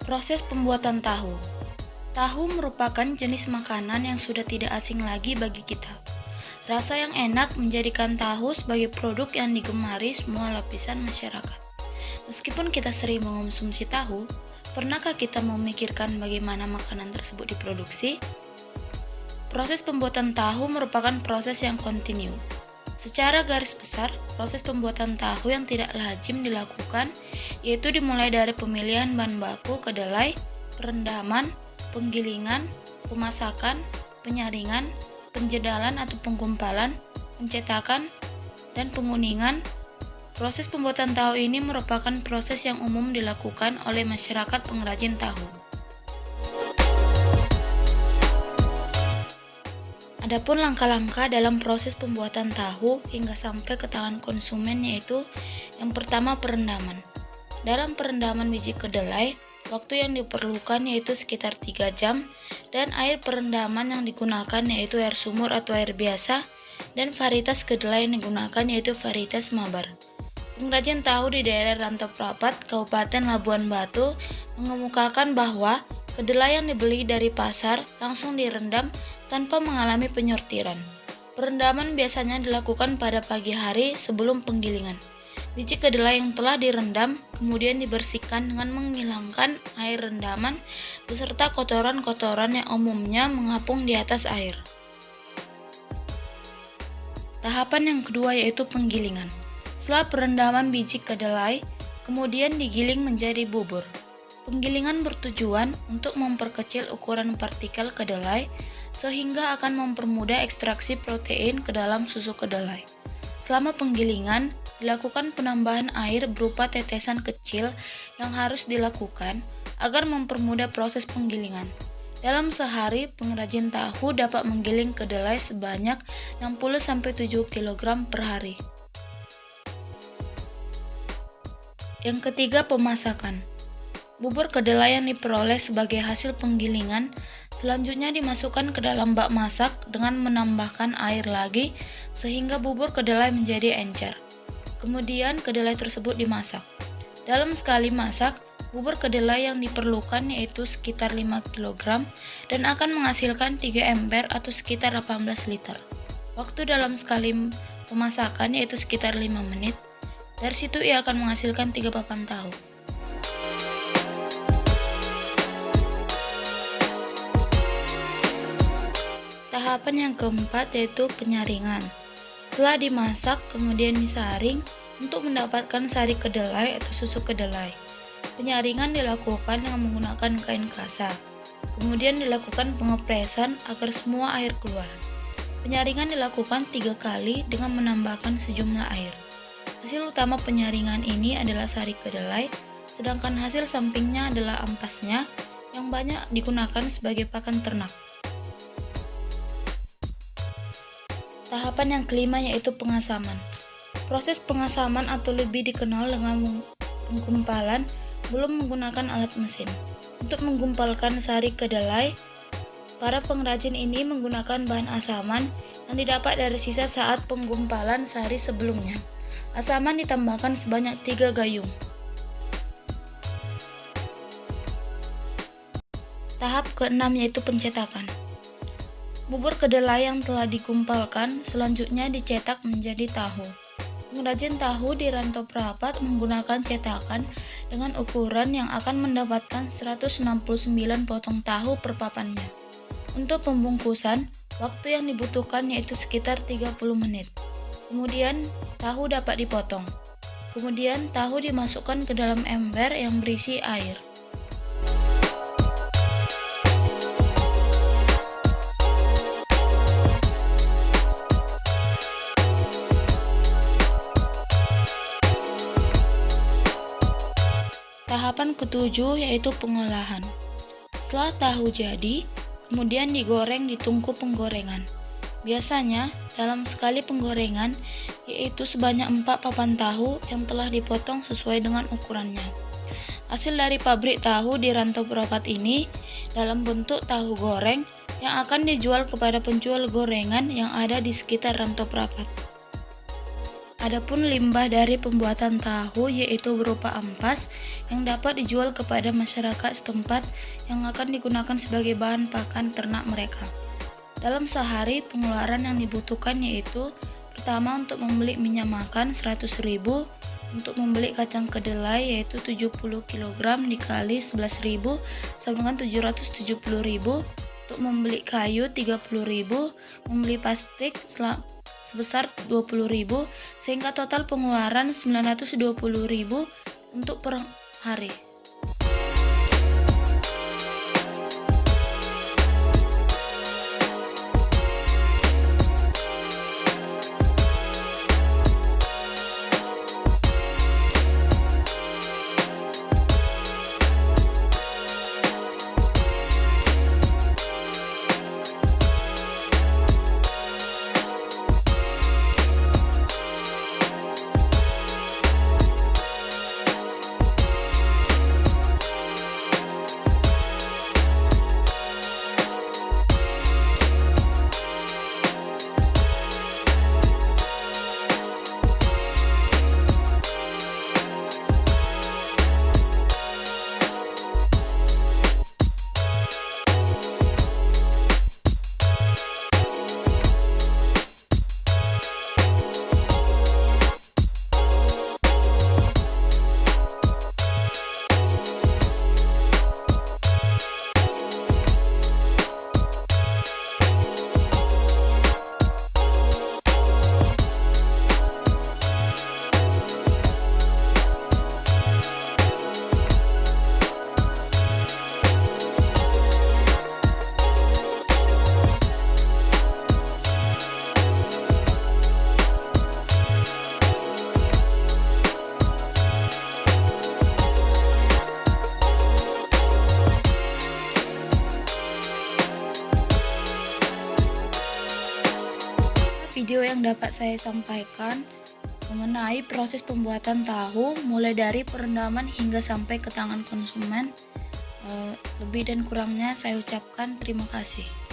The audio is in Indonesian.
Proses pembuatan tahu. Tahu merupakan jenis makanan yang sudah tidak asing lagi bagi kita. Rasa yang enak menjadikan tahu sebagai produk yang digemari semua lapisan masyarakat. Meskipun kita sering mengonsumsi tahu, pernahkah kita memikirkan bagaimana makanan tersebut diproduksi? Proses pembuatan tahu merupakan proses yang kontinu. Secara garis besar, proses pembuatan tahu yang tidak lazim dilakukan yaitu dimulai dari pemilihan bahan baku kedelai, perendaman, penggilingan, pemasakan, penyaringan, penjedalan atau penggumpalan, pencetakan, dan penguningan. Proses pembuatan tahu ini merupakan proses yang umum dilakukan oleh masyarakat pengrajin tahu. Adapun langkah-langkah dalam proses pembuatan tahu hingga sampai ke tangan konsumen yaitu yang pertama perendaman. Dalam perendaman biji kedelai, waktu yang diperlukan yaitu sekitar 3 jam dan air perendaman yang digunakan yaitu air sumur atau air biasa dan varietas kedelai yang digunakan yaitu varietas mabar. Pengrajin tahu di daerah Rantau Prapat, Kabupaten Labuan Batu mengemukakan bahwa kedelai yang dibeli dari pasar langsung direndam tanpa mengalami penyortiran. Perendaman biasanya dilakukan pada pagi hari sebelum penggilingan. Biji kedelai yang telah direndam kemudian dibersihkan dengan menghilangkan air rendaman beserta kotoran-kotoran yang umumnya mengapung di atas air. Tahapan yang kedua yaitu penggilingan. Setelah perendaman biji kedelai, kemudian digiling menjadi bubur. Penggilingan bertujuan untuk memperkecil ukuran partikel kedelai sehingga akan mempermudah ekstraksi protein ke dalam susu kedelai. Selama penggilingan, dilakukan penambahan air berupa tetesan kecil yang harus dilakukan agar mempermudah proses penggilingan. Dalam sehari, pengrajin tahu dapat menggiling kedelai sebanyak 60-7 kg per hari. Yang ketiga, pemasakan. Bubur kedelai yang diperoleh sebagai hasil penggilingan selanjutnya dimasukkan ke dalam bak masak dengan menambahkan air lagi sehingga bubur kedelai menjadi encer. Kemudian kedelai tersebut dimasak. Dalam sekali masak, bubur kedelai yang diperlukan yaitu sekitar 5 kg dan akan menghasilkan 3 ember atau sekitar 18 liter. Waktu dalam sekali pemasakan yaitu sekitar 5 menit. Dari situ ia akan menghasilkan 3 papan tahu. Tahapan yang keempat yaitu penyaringan. Setelah dimasak, kemudian disaring untuk mendapatkan sari kedelai atau susu kedelai. Penyaringan dilakukan dengan menggunakan kain kasar. Kemudian dilakukan pengepresan agar semua air keluar. Penyaringan dilakukan 3 kali dengan menambahkan sejumlah air. Hasil utama penyaringan ini adalah sari kedelai, sedangkan hasil sampingnya adalah ampasnya yang banyak digunakan sebagai pakan ternak. Tahapan yang kelima yaitu pengasaman. Proses pengasaman atau lebih dikenal dengan penggumpalan belum menggunakan alat mesin. Untuk menggumpalkan sari kedelai, para pengrajin ini menggunakan bahan asaman yang didapat dari sisa saat penggumpalan sari sebelumnya. Asaman ditambahkan sebanyak 3 gayung. Tahap keenam yaitu pencetakan. Bubur kedelai yang telah digumpalkan selanjutnya dicetak menjadi tahu. Pengrajin tahu di Rantau Prapat menggunakan cetakan dengan ukuran yang akan mendapatkan 169 potong tahu per papannya. Untuk pembungkusan, waktu yang dibutuhkan yaitu sekitar 30 menit. Kemudian, tahu dapat dipotong. Kemudian, tahu dimasukkan ke dalam ember yang berisi air. Tahapan ketujuh yaitu pengolahan. Setelah tahu jadi, kemudian digoreng di tungku penggorengan. Biasanya, dalam sekali penggorengan, yaitu sebanyak 4 papan tahu yang telah dipotong sesuai dengan ukurannya. Hasil dari pabrik tahu di Rantau Prapat ini dalam bentuk tahu goreng yang akan dijual kepada penjual gorengan yang ada di sekitar Rantau Prapat. Adapun limbah dari pembuatan tahu yaitu berupa ampas yang dapat dijual kepada masyarakat setempat yang akan digunakan sebagai bahan pakan ternak mereka. Dalam sehari pengeluaran yang dibutuhkan yaitu pertama untuk membeli minyak makan 100.000, untuk membeli kacang kedelai yaitu 70 kg dikali 11.000 sama dengan 770.000, untuk membeli kayu 30.000, membeli plastik sebesar 20.000 sehingga total pengeluaran 920.000 untuk per hari. Video yang dapat saya sampaikan mengenai proses pembuatan tahu mulai dari perendaman hingga sampai ke tangan konsumen. Lebih dan kurangnya saya ucapkan terima kasih.